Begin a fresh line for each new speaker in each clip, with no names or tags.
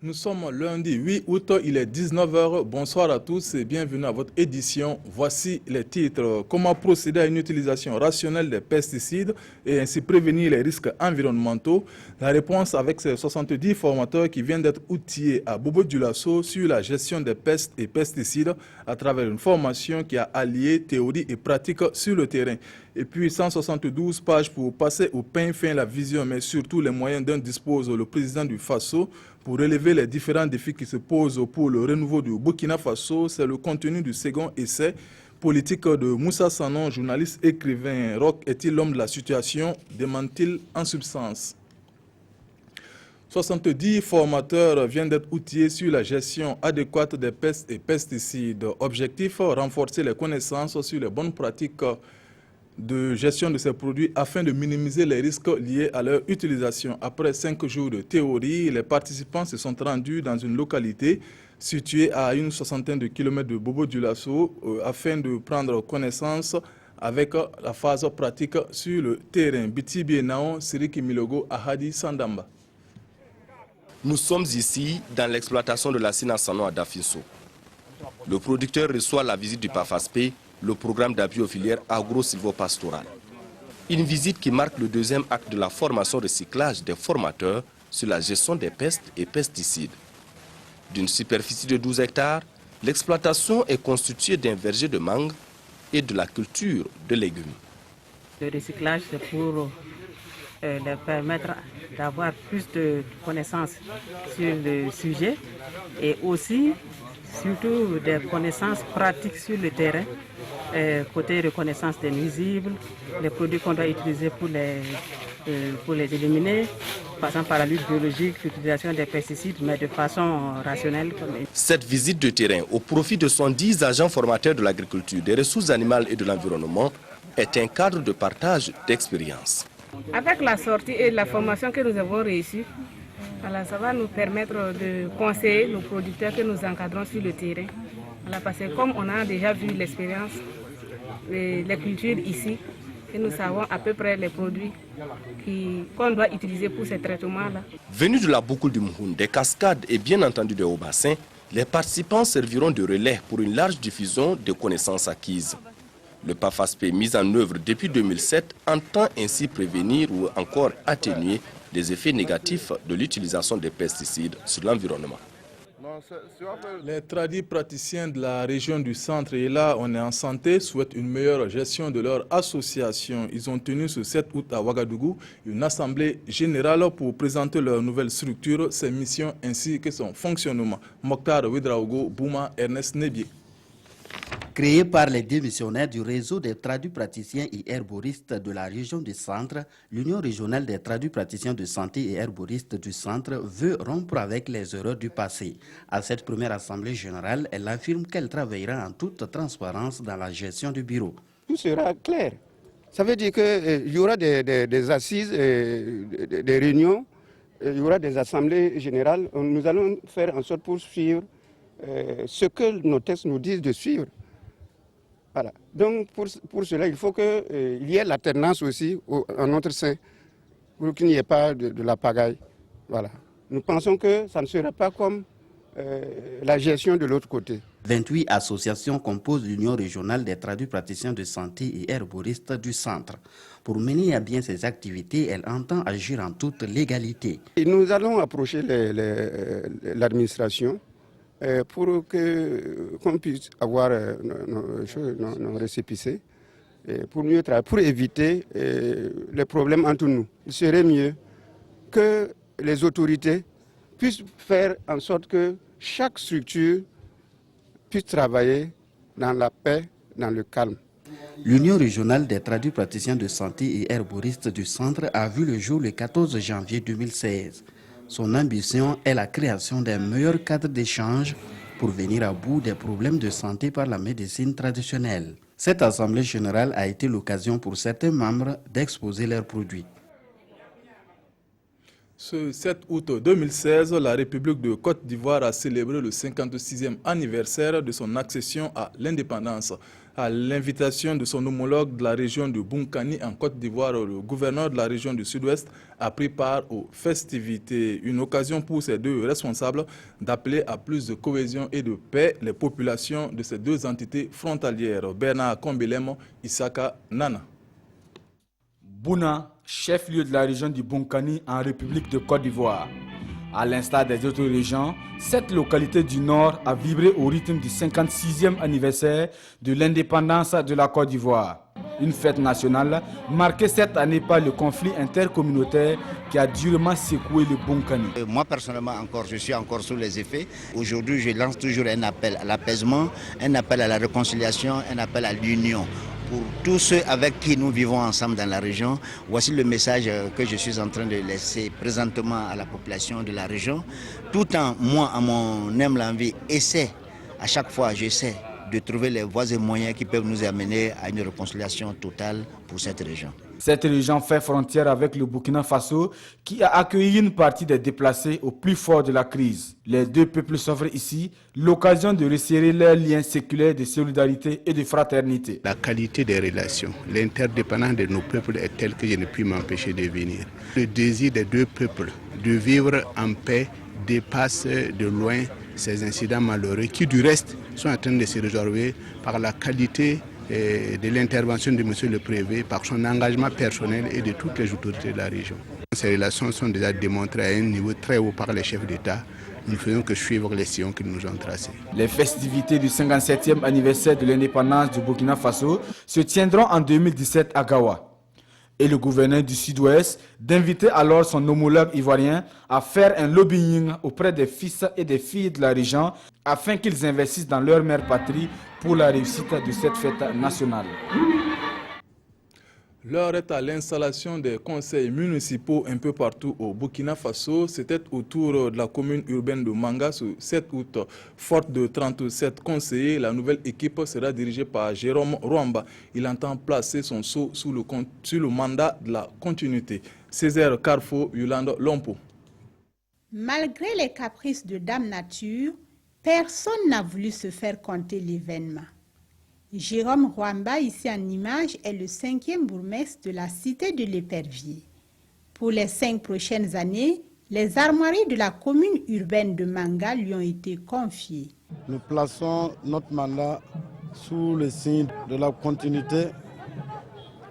Nous sommes lundi 8 août, il est 19 h. Bonsoir à tous et bienvenue à votre édition. Voici les titres. Comment procéder à une utilisation rationnelle des pesticides et ainsi prévenir les risques environnementaux? La réponse avec ces 70 formateurs qui viennent d'être outillés à Bobo-Dioulasso sur la gestion des pestes et pesticides à travers une formation qui a allié théorie et pratique sur le terrain. Et puis 172 pages pour passer au pain fin la vision, mais surtout les moyens dont dispose le président du Faso pour relever les différents défis qui se posent pour le renouveau du Burkina Faso. C'est le contenu du second essai politique de Moussa Sanon, journaliste écrivain. Roch est-il l'homme de la situation? Demande-t-il en substance. 70 formateurs viennent d'être outillés sur la gestion adéquate des pestes et pesticides. Objectif, renforcer les connaissances sur les bonnes pratiques de gestion de ces produits afin de minimiser les risques liés à leur utilisation. Après 5 jours de théorie, les participants se sont rendus dans une localité située à une soixantaine de kilomètres de Bobo-Dioulasso afin de prendre connaissance avec la phase pratique sur le terrain. Biti Bienao, Siriki Milogo, Ahadi Sandamba.
Nous sommes ici dans l'exploitation de la Sinassano à Dafinso. Le producteur reçoit la visite du PAFASP, le programme d'appui aux filières agro-silvopastorales. Une visite qui marque le deuxième acte de la formation recyclage des formateurs sur la gestion des pestes et pesticides. D'une superficie de 12 hectares, l'exploitation est constituée d'un verger de mangue et de la culture de légumes.
Le recyclage, c'est pour leur permettre d'avoir plus de connaissances sur le sujet et aussi, surtout, des connaissances pratiques sur le terrain, côté reconnaissance des nuisibles, les produits qu'on doit utiliser pour les éliminer, passant par la lutte biologique, l'utilisation des pesticides, mais de façon rationnelle.
Cette visite de terrain au profit de 110 agents formateurs de l'agriculture, des ressources animales et de l'environnement est un cadre de partage d'expérience.
Avec la sortie et la formation que nous avons réussi, alors ça va nous permettre de conseiller nos producteurs que nous encadrons sur le terrain. Alors parce que comme on a déjà vu l'expérience, les cultures ici, et nous savons à peu près les produits qu'on doit utiliser pour ces traitements-là.
Venus de la boucle du Mouhoun, des cascades et bien entendu des hauts bassins, les participants serviront de relais pour une large diffusion de connaissances acquises. Le PAFASP, mis en œuvre depuis 2007, entend ainsi prévenir ou encore atténuer les effets négatifs de l'utilisation des pesticides sur l'environnement.
Les tradis praticiens de la région du centre et là, on est en santé, souhaitent une meilleure gestion de leur association. Ils ont tenu ce 7 août à Ouagadougou une assemblée générale pour présenter leur nouvelle structure, ses missions ainsi que son fonctionnement. Mokhtar Ouedraogo, Bouma, Ernest Nebié.
Créée par les démissionnaires du réseau des traduits praticiens et herboristes de la région du centre, l'Union régionale des traduits praticiens de santé et herboristes du centre veut rompre avec les erreurs du passé. À cette première assemblée générale, elle affirme qu'elle travaillera en toute transparence dans la gestion du bureau.
Tout sera clair. Ça veut dire qu'il y aura des assises, des réunions, il y aura des assemblées générales. Nous allons faire en sorte pour suivre ce que nos textes nous disent de suivre. Voilà. Donc pour cela, il faut qu'il y ait l'alternance aussi en notre sein, pour qu'il n'y ait pas de la pagaille. Voilà. Nous pensons que ça ne sera pas comme la gestion de l'autre côté.
28 associations composent l'Union régionale des traduits praticiens de santé et herboristes du centre. Pour mener à bien ces activités, elle entend agir en toute légalité.
Et nous allons approcher l'administration pour qu'on puisse avoir nos récépissés, pour mieux travailler, pour éviter les problèmes entre nous. Il serait mieux que les autorités puissent faire en sorte que chaque structure puisse travailler dans la paix, dans le calme.
L'Union régionale des traduits praticiens de santé et herboristes du centre a vu le jour le 14 janvier 2016. Son ambition est la création d'un meilleur cadre d'échange pour venir à bout des problèmes de santé par la médecine traditionnelle. Cette assemblée générale a été l'occasion pour certains membres d'exposer leurs produits.
Ce 7 août 2016, la République de Côte d'Ivoire a célébré le 56e anniversaire de son accession à l'indépendance. À l'invitation de son homologue de la région de Bunkani en Côte d'Ivoire, le gouverneur de la région du Sud-Ouest a pris part aux festivités. Une occasion pour ces deux responsables d'appeler à plus de cohésion et de paix les populations de ces deux entités frontalières. Bernard Kombelem, Isaka Nana.
Bouna, chef-lieu de la région du Bunkani en République de Côte d'Ivoire. À l'instar des autres régions, cette localité du Nord a vibré au rythme du 56e anniversaire de l'indépendance de la Côte d'Ivoire. Une fête nationale marquée cette année par le conflit intercommunautaire qui a durement secoué le Bunkani.
Moi personnellement je suis encore sous les effets. Aujourd'hui, je lance toujours un appel à l'apaisement, un appel à la réconciliation, un appel à l'union. Pour tous ceux avec qui nous vivons ensemble dans la région, voici le message que je suis en train de laisser présentement à la population de la région. Tout en moi, à mon humble envie, à chaque fois j'essaie de trouver les voies et moyens qui peuvent nous amener à une réconciliation totale pour cette région.
Cette région fait frontière avec le Burkina Faso qui a accueilli une partie des déplacés au plus fort de la crise. Les deux peuples s'offrent ici l'occasion de resserrer leurs liens séculaires de solidarité et de fraternité.
La qualité des relations, l'interdépendance de nos peuples est telle que je ne puis m'empêcher de venir. Le désir des deux peuples de vivre en paix dépasse de loin ces incidents malheureux qui du reste sont en train de se résorber par la qualité de l'intervention de M. le Préfet, par son engagement personnel et de toutes les autorités de la région. Ces relations sont déjà démontrées à un niveau très haut par les chefs d'État. Nous ne faisons que suivre les sillons qu'ils nous ont tracés.
Les festivités du 57e anniversaire de l'indépendance du Burkina Faso se tiendront en 2017 à Gawa. Et le gouverneur du Sud-Ouest d'inviter alors son homologue ivoirien à faire un lobbying auprès des fils et des filles de la région afin qu'ils investissent dans leur mère patrie pour la réussite de cette fête nationale.
L'heure est à l'installation des conseils municipaux un peu partout au Burkina Faso. C'était autour de la commune urbaine de Manga ce 7 août. Forte de 37 conseillers, la nouvelle équipe sera dirigée par Jérôme Rwamba. Il entend placer son sceau sur le mandat de la continuité. Césaire Carrefour, Yolande Lompo.
Malgré les caprices de Dame Nature, personne n'a voulu se faire compter l'événement. Jérôme Rwamba, ici en image, est le 5e bourgmestre de la cité de l'Épervier. Pour les 5 prochaines années, les armoiries de la commune urbaine de Manga lui ont été confiées.
Nous plaçons notre mandat sous le signe de la continuité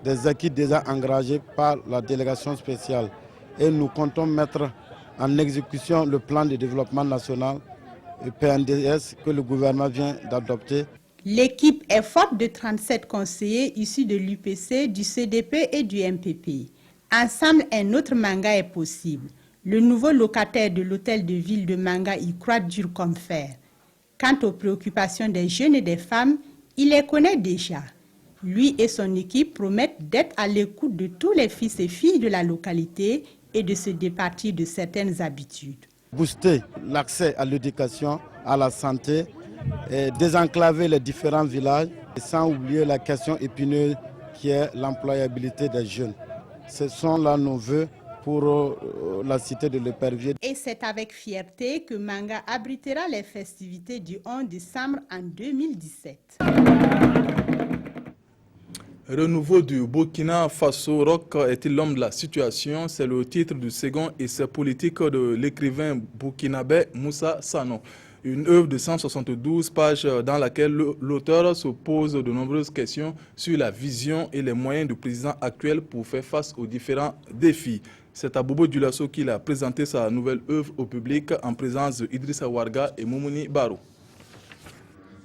des acquis déjà engagés par la délégation spéciale. Et nous comptons mettre en exécution le plan de développement national, le PNDS, que le gouvernement vient d'adopter.
L'équipe est forte de 37 conseillers issus de l'UPC, du CDP et du MPP. Ensemble, un autre Manga est possible. Le nouveau locataire de l'hôtel de ville de Manga y croit dur comme fer. Quant aux préoccupations des jeunes et des femmes, il les connaît déjà. Lui et son équipe promettent d'être à l'écoute de tous les fils et filles de la localité et de se départir de certaines habitudes.
Booster l'accès à l'éducation, à la santé, et désenclaver les différents villages, sans oublier la question épineuse qui est l'employabilité des jeunes. Ce sont là nos vœux pour la cité de l'Épervier.
Et c'est avec fierté que Manga abritera les festivités du 11 décembre en 2017.
Renouveau du Burkina Faso, Roch est-il l'homme de la situation? C'est le titre du second essai politique de l'écrivain burkinabé Moussa Sano. Une œuvre de 172 pages dans laquelle l'auteur se pose de nombreuses questions sur la vision et les moyens du président actuel pour faire face aux différents défis. C'est à Bobo Dioulasso qu'il a présenté sa nouvelle œuvre au public en présence d'Idrissa Ouarga et Moumouni Barou.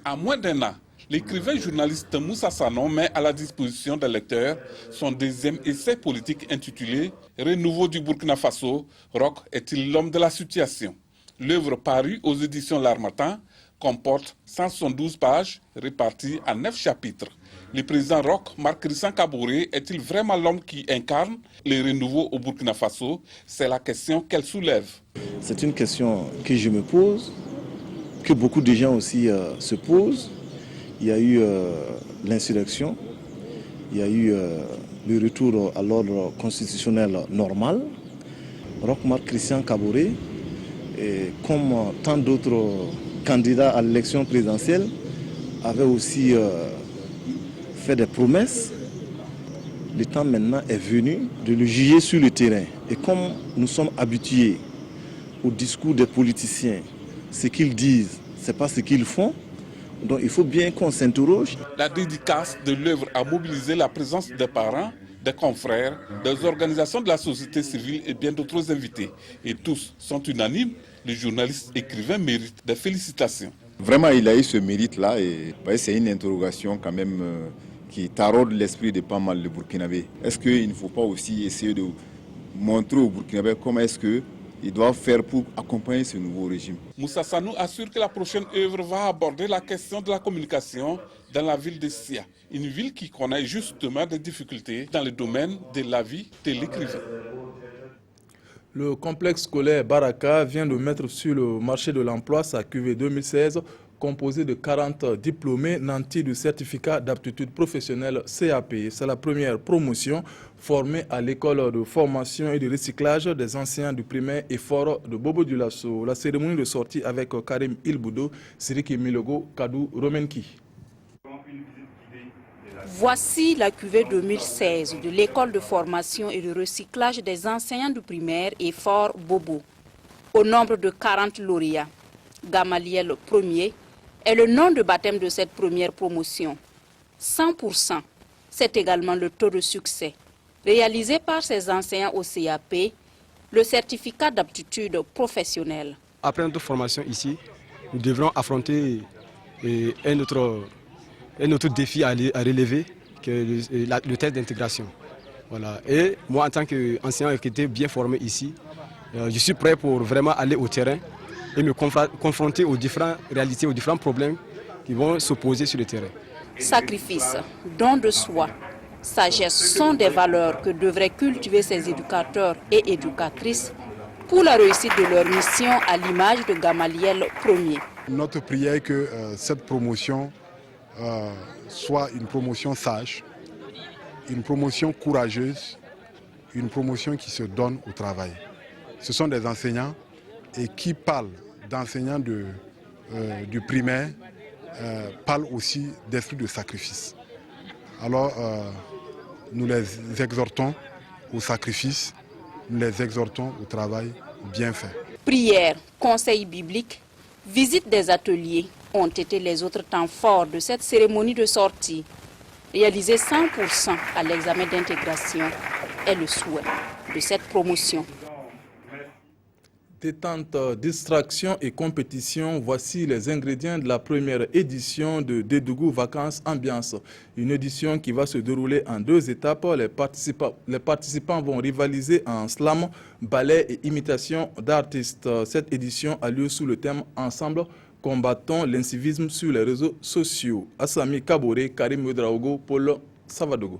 À moins d'un an, l'écrivain journaliste Moussa Sano met à la disposition des lecteurs son deuxième essai politique intitulé « Renouveau du Burkina Faso, Roch est-il l'homme de la situation ?» L'œuvre parue aux éditions L'Harmattan comporte 172 pages réparties en 9 chapitres. Le président Roch, Marc-Christian Kaboré, est-il vraiment l'homme qui incarne le renouveau au Burkina Faso? C'est la question qu'elle soulève.
C'est une question que je me pose, que beaucoup de gens aussi se posent. Il y a eu l'insurrection, il y a eu le retour à l'ordre constitutionnel normal. Roch-Marc Christian Kaboré, et comme tant d'autres candidats à l'élection présidentielle, avait aussi fait des promesses. Le temps maintenant est venu de le juger sur le terrain. Et comme nous sommes habitués au discours des politiciens, ce qu'ils disent, ce n'est pas ce qu'ils font. Donc il faut bien qu'on s'interroge.
La dédicace de l'œuvre a mobilisé la présence des parents, des confrères, des organisations de la société civile et bien d'autres invités. Et tous sont unanimes. Le journaliste écrivain mérite des félicitations.
Vraiment, il a eu ce mérite-là et c'est une interrogation quand même qui taraude l'esprit de pas mal de Burkinabés. Est-ce qu'il ne faut pas aussi essayer de montrer aux Burkinabés comment est-ce qu'ils doivent faire pour accompagner ce nouveau régime?
Moussa Sanou assure que la prochaine œuvre va aborder la question de la communication dans la ville de Sia, une ville qui connaît justement des difficultés dans le domaine de la vie de l'écrivain.
Le complexe scolaire Baraka vient de mettre sur le marché de l'emploi sa cuvée 2016, composée de 40 diplômés nantis du certificat d'aptitude professionnelle CAP. C'est la première promotion formée à l'école de formation et de recyclage des enseignants du primaire et fort de Bobo Dioulasso. La cérémonie de sortie avec Karim Ilboudo, Siriki Milogo, Kadou Romenki.
Voici la cuvée 2016 de l'école de formation et de recyclage des enseignants du primaire et fort Bobo. Au nombre de 40 lauréats, Gamaliel Ier est le nom de baptême de cette première promotion. 100%, c'est également le taux de succès. Réalisé par ces enseignants au CAP, le certificat d'aptitude professionnelle.
Après notre formation ici, nous devrons affronter un autre défi à relever, que le test d'intégration. Voilà. Et moi, en tant qu'enseignant qui était bien formé ici, je suis prêt pour vraiment aller au terrain et me confronter aux différentes réalités, aux différents problèmes qui vont s'opposer sur le terrain.
Sacrifice, don de soi, sagesse sont des valeurs que devraient cultiver ces éducateurs et éducatrices pour la réussite de leur mission à l'image de Gamaliel Ier.
Notre prière est que cette promotion soit une promotion sage, une promotion courageuse, une promotion qui se donne au travail. Ce sont des enseignants et qui parlent d'enseignants du primaire, parlent aussi d'esprit de sacrifice. Alors nous les exhortons au sacrifice, nous les exhortons au travail bien fait.
Prière, conseil biblique, visite des ateliers ont été les autres temps forts de cette cérémonie de sortie. Réaliser 100% à l'examen d'intégration est le souhait de cette promotion.
Détente, distraction et compétition, voici les ingrédients de la première édition de Dédougou Vacances Ambiance. Une édition qui va se dérouler en 2 étapes. Les participants vont rivaliser en slam, ballet et imitation d'artistes. Cette édition a lieu sous le thème « Ensemble, combattons l'incivisme sur les réseaux sociaux ». Assami Kaboré, Karim Ouedraogo, Paul Savadogo.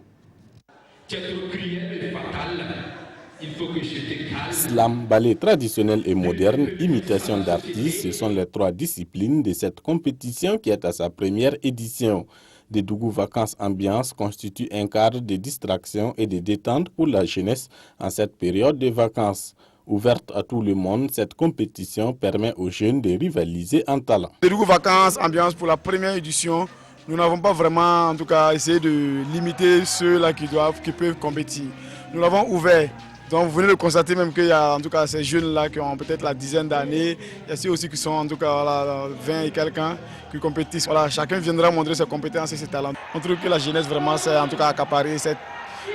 Slam, ballet traditionnel et moderne, imitation d'artistes, ce sont les 3 disciplines de cette compétition qui est à sa première édition. Dédougou Vacances Ambiance constitue un cadre de distraction et de détente pour la jeunesse en cette période de vacances. Ouverte à tout le monde, cette compétition permet aux jeunes de rivaliser en talent.
Dédougou Vacances Ambiance pour la première édition, nous n'avons pas vraiment en tout cas essayé de limiter ceux-là qui peuvent compétir. Nous l'avons ouvert. Donc vous venez de constater même qu'il y a en tout cas ces jeunes-là qui ont peut-être la dizaine d'années. Il y a ceux aussi qui sont en tout cas voilà, 20 et quelqu'un qui compétissent. Voilà, chacun viendra montrer ses compétences et ses talents. On trouve que la jeunesse vraiment s'est en tout cas accaparée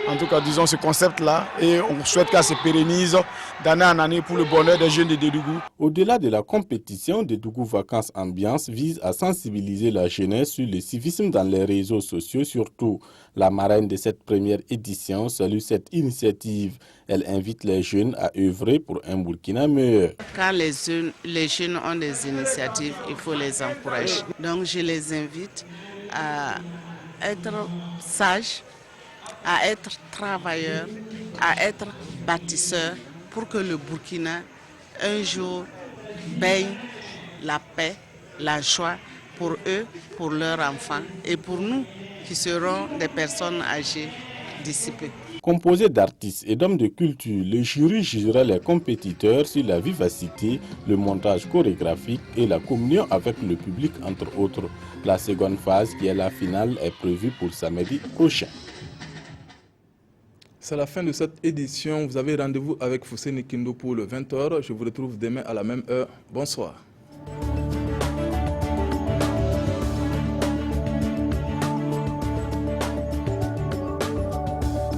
en tout cas disons ce concept-là et on souhaite qu'elle se pérennise d'année en année pour le bonheur des jeunes de Dédougou.
Au-delà de la compétition, Dédougou Vacances Ambiance vise à sensibiliser la jeunesse sur le civisme dans les réseaux sociaux surtout. La marraine de cette première édition salue cette initiative. Elle invite les jeunes à œuvrer pour un Burkina meilleur.
Quand les jeunes ont des initiatives, il faut les encourager. Donc je les invite à être sages, à être travailleurs, à être bâtisseurs pour que le Burkina, un jour, baigne la paix, la joie pour eux, pour leurs enfants et pour nous qui serons des personnes âgées dissipées.
Composé d'artistes et d'hommes de culture, le jury jugera les compétiteurs sur la vivacité, le montage chorégraphique et la communion avec le public, entre autres. La seconde phase, qui est la finale, est prévue pour samedi prochain.
C'est la fin de cette édition. Vous avez rendez-vous avec Fousseni Kindo pour le 20h. Je vous retrouve demain à la même heure. Bonsoir.